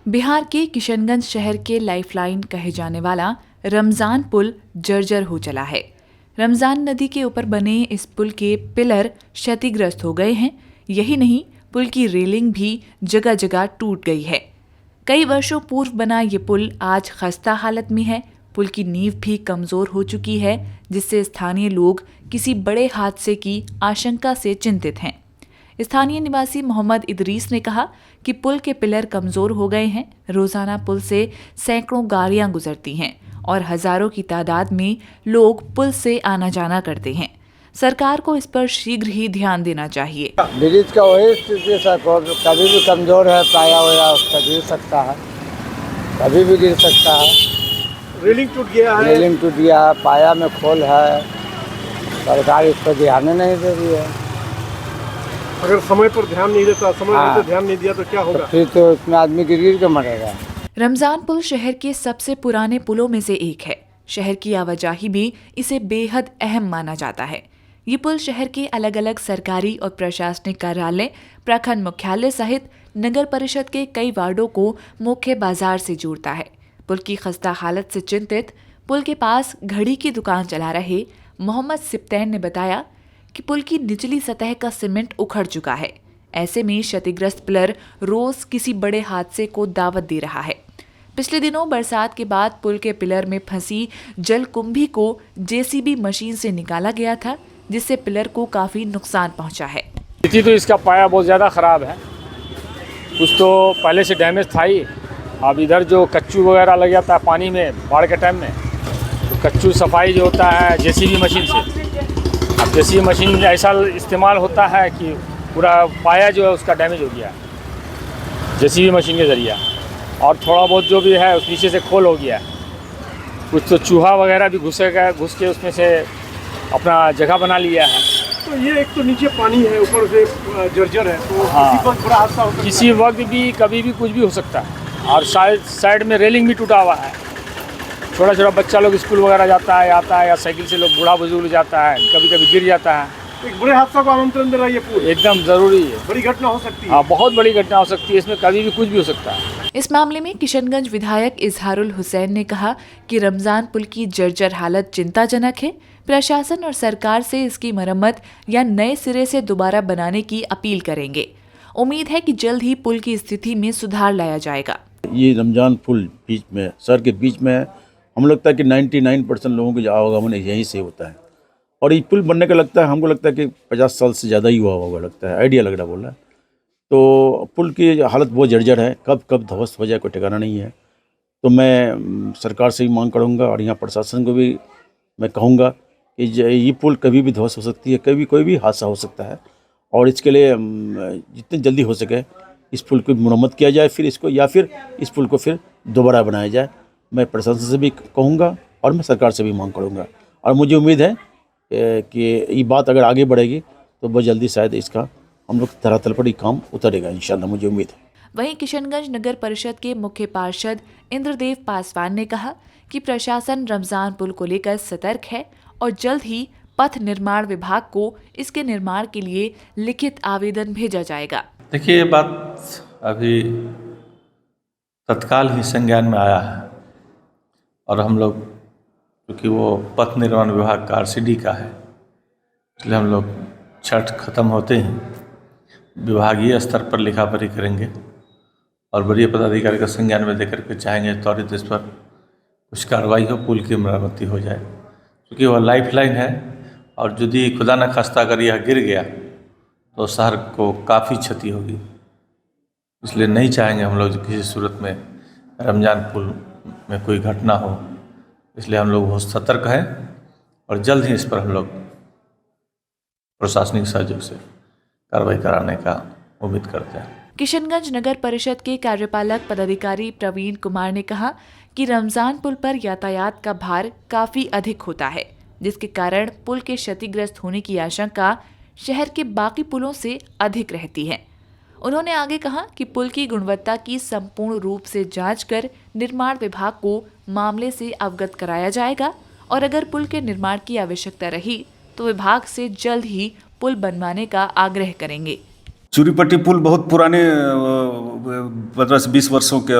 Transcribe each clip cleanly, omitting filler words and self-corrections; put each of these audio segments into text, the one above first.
बिहार के किशनगंज शहर के लाइफलाइन कहे जाने वाला रमजान पुल जर्जर हो चला है। रमजान नदी के ऊपर बने इस पुल के पिलर क्षतिग्रस्त हो गए हैं। यही नहीं, पुल की रेलिंग भी जगह जगह टूट गई है। कई वर्षों पूर्व बना ये पुल आज खस्ता हालत में है। पुल की नींव भी कमजोर हो चुकी है, जिससे स्थानीय लोग किसी बड़े हादसे की आशंका से चिंतित हैं। स्थानीय निवासी मोहम्मद इदरीस ने कहा कि पुल के पिलर कमजोर हो गए हैं। रोजाना पुल से सैकड़ों गाड़ियां गुजरती हैं और हजारों की तादाद में लोग पुल से आना जाना करते हैं। सरकार को इस पर शीघ्र ही ध्यान देना चाहिए। ब्रिज का वही स्थिति सर, कभी भी कमजोर है, पाया हुआ उसका गिर सकता है, कभी भी गिर सकता है। रेलिंग टूट गया है, रेलिंग टूट गया है, पाया में खोल है। सरकार इस पर ध्यान नहीं दे रही है। अगर समय पर ध्यान नहीं देता, समय पर ध्यान नहीं दिया तो क्या होगा? फिर तो इसमें आदमी गिर गिर के मरेगा। रमजान पुल शहर के सबसे पुराने पुलों में से एक है। शहर की आवाजाही भी इसे बेहद अहम माना जाता है। ये पुल शहर के अलग अलग सरकारी और प्रशासनिक कार्यालय, प्रखंड मुख्यालय सहित नगर परिषद के कई वार्डों को मुख्य बाजार से जोड़ता है। पुल की खस्ता हालत से चिंतित पुल के पास घड़ी की दुकान चला रहे मोहम्मद सिप्तैन ने बताया कि पुल की निचली सतह का सीमेंट उखड़ चुका है। ऐसे में क्षतिग्रस्त पिलर रोज किसी बड़े हादसे को दावत दे रहा है। पिछले दिनों बरसात के बाद पुल के पिलर में फंसी जलकुंभी को जेसीबी मशीन से निकाला गया था, जिससे पिलर को काफी नुकसान पहुंचा है। स्थिति तो इसका पाया बहुत ज़्यादा ख़राब है। कुछ तो पहले से डैमेज था ही। अब इधर जो कच्चू वगैरह लग जाता है पानी में बाढ़ के टाइम में, तो कच्चू सफाई जो होता है जेसीबी मशीन से। अब जेसीबी मशीन ऐसा इस्तेमाल होता है कि पूरा पाया जो है उसका डैमेज हो गया जेसीबी मशीन के ज़रिए, और थोड़ा बहुत जो भी है उस नीचे से खोल हो गया। कुछ तो चूहा वगैरह भी घुस के उसमें से अपना जगह बना लिया है। तो ये एक तो नीचे पानी है, ऊपर से जर्जर है, तो हाँ, किसी वक्त बड़ा हादसा हो सकता है। किसी वक्त भी कभी भी कुछ भी हो सकता है। और साइड में रेलिंग भी टूटा हुआ है। छोटा छोटा बच्चा लोग स्कूल वगैरह जाता है, आता है, या साइकिल से लोग बूढ़ा बुजुर्ग जाता है, कभी कभी गिर जाता है। एक बड़े हादसा को आमंत्रण दे रहा है ये पुल। एकदम ज़रूरी है। बड़ी घटना हो सकती है। हाँ, बहुत बड़ी घटना हो सकती है। इसमें कभी भी कुछ भी हो सकता है। इस मामले में किशनगंज विधायक इजहारुल हुसैन ने कहा कि रमजान पुल की जर्जर हालत चिंताजनक है। प्रशासन और सरकार से इसकी मरम्मत या नए सिरे से दोबारा बनाने की अपील करेंगे। उम्मीद है कि जल्द ही पुल की स्थिति में सुधार लाया जाएगा। ये रमजान पुल बीच में, शहर के बीच में है। हमें लगता है कि 99% लोगों के आवागमन यहीं से होता है। और ये पुल बनने का लगता है, हमको लगता है कि 50 साल से ज़्यादा ही हुआ होगा, लगता है, आइडिया लग रहा बोल रहा है। तो पुल की हालत बहुत जर्जर है, कब ध्वस्त हो जाए कोई ठिकाना नहीं है। तो मैं सरकार से भी मांग करूँगा और यहाँ प्रशासन को भी मैं कहूँगा कि ये पुल कभी भी ध्वस्त हो सकती है, कभी कोई भी हादसा हो सकता है। और इसके लिए जितनी जल्दी हो सके इस पुल की मरम्मत किया जाए, फिर इसको, या फिर इस पुल को फिर दोबारा बनाया जाए। मैं प्रशासन से भी कहूँगा और मैं सरकार से भी मांग करूँगा। और मुझे उम्मीद है कि ये बात अगर आगे बढ़ेगी तो बहुत जल्दी शायद इसका हम लोग धरातल पर ही काम उतरेगा, इंशाल्लाह, मुझे उम्मीद है। वहीं किशनगंज नगर परिषद के मुख्य पार्षद इंद्रदेव पासवान ने कहा कि प्रशासन रमजान पुल को लेकर सतर्क है और जल्द ही पथ निर्माण विभाग को इसके निर्माण के लिए लिखित आवेदन भेजा जाएगा। देखिए, ये बात अभी तत्काल ही संज्ञान में आया है और हम लोग, क्योंकि वो पथ निर्माण विभाग का RCD का है, इसलिए हम लोग छठ खत्म होते ही विभागीय स्तर पर लिखा पढ़ी करेंगे और वरीय पदाधिकारी का संज्ञान में देकर के चाहेंगे त्वरित इस पर कुछ कार्रवाई हो, पुल की मरम्मति हो जाए। क्योंकि वह लाइफलाइन है और यदि खुदा न खास्ता अगर यह गिर गया तो शहर को काफ़ी क्षति होगी। इसलिए नहीं चाहेंगे हम लोग किसी सूरत में रमजान पुल में कोई घटना हो। इसलिए हम लोग बहुत सतर्क हैं और जल्द ही इस पर हम लोग प्रशासनिक सहयोग से कार्रवाई कराने का उम्मीद करते हैं। किशनगंज नगर परिषद के कार्यपालक पदाधिकारी प्रवीण कुमार ने कहा कि रमजान पुल पर यातायात का भार काफी अधिक होता है, जिसके कारण पुल के क्षतिग्रस्त होने की आशंका शहर के बाकी पुलों से अधिक रहती है। उन्होंने आगे कहा कि पुल की गुणवत्ता की संपूर्ण रूप से जांच कर निर्माण विभाग को मामले से अवगत कराया जाएगा और अगर पुल के निर्माण की आवश्यकता रही तो विभाग से जल्द ही पुल बनवाने का आग्रह करेंगे। चूरीपट्टी पुल बहुत पुराने 15 से 20 वर्षों के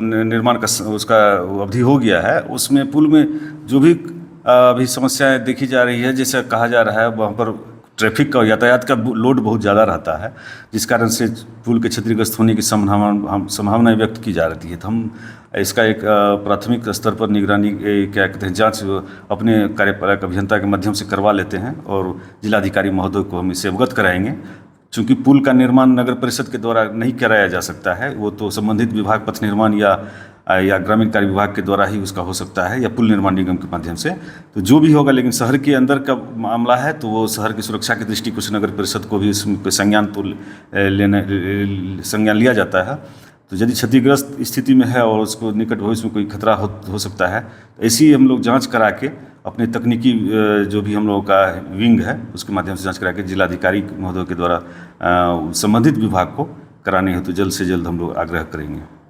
निर्माण का उसका अवधि हो गया है। उसमें पुल में जो भी अभी समस्याएं देखी जा रही है, जैसे कहा जा रहा है वहाँ पर ट्रैफिक का यातायात का लोड बहुत ज़्यादा रहता है, जिस कारण से पुल के क्षतिग्रस्त होने की संभावना व्यक्त की जा रही है। तो हम इसका एक प्राथमिक स्तर पर निगरानी क्या कहते हैं जांच अपने कार्यपालक अभियंता के माध्यम से करवा लेते हैं और जिलाधिकारी महोदय को हम इससे अवगत कराएंगे। चूँकि पुल का निर्माण नगर परिषद के द्वारा नहीं कराया जा सकता है, वो तो संबंधित विभाग पथ निर्माण या ग्रामीण कार्य विभाग के द्वारा ही उसका हो सकता है, या पुल निर्माण निगम के माध्यम से। तो जो भी होगा, लेकिन शहर के अंदर का मामला है तो वो शहर की सुरक्षा की दृष्टि से नगर परिषद को भी इसमें संज्ञान लिया जाता है। तो यदि क्षतिग्रस्त स्थिति में है और उसको निकट भविष्य में कोई खतरा हो सकता है, तो ऐसी ही हम लोग जांच करा के अपने तकनीकी जो भी हम लोगों का विंग है उसके माध्यम से जांच करा के जिलाधिकारी महोदय के द्वारा संबंधित विभाग को कराने हेतु जल्द से जल्द हम लोग आग्रह करेंगे।